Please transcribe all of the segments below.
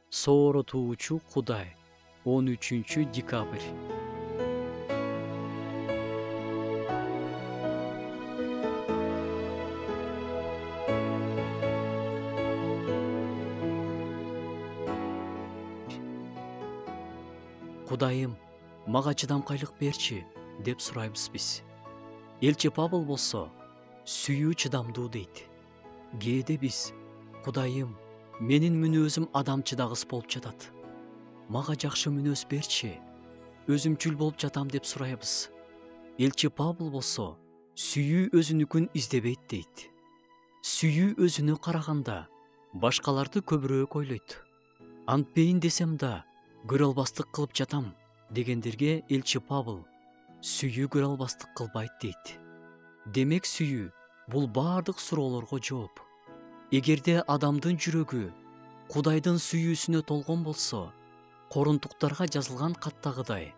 Сооротуучу Кудай. 13 декабрь. Кудайым, мага чыдамкайлык берчи деп сурайбыз биз. Элчи Павыл болсо сүйүү чыдамдуу дейт. Кээде биз Кудайым, менин мүнөзүм адамчыдагыс болуп жатат. Мага жакшы мүнөз берчи, өзүмчүл болуп жатам деп сурайбыз. Элчи Павыл болсо сүйүү өзүнүкүн издебейт дейт. Сүйүү өзүнө караганда башкаларды көбүрөөк ойлойт. Антпейин десем да көрө албастык кылып жатам дегендерге элчи Павыл сүйүү көрө албастык кылбайт дейт. Демек сүйүү бул баардык суроолорго жооп. Эгерде адамдын жүрөгү Кудайдын сүйүүсүнө толгон болсо, Корунтуктарга жазылган каттагыдай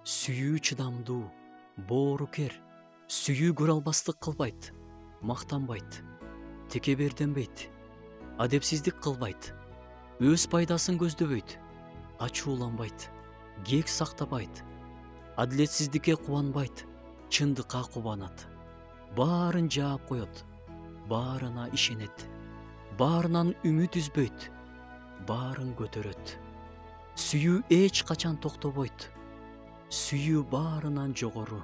сүйүү чыдамдуу, боорукер, сүйүү көрө албастык кылбайт, мактанбайт, текеберденбейт, адепсиздик кылбайт, өз пайдасын көздөбөйт, ачууланбайт, кек сактабайт, адилетсиздикке кубанбайт, чындыкка кубанат, баарын жаап коет, баарына ишенет, баарынан үмүт үзбөйт, баарын көтөрөт. Сүйүү эч качан токтобойт. Сүйүү баарынан жогору.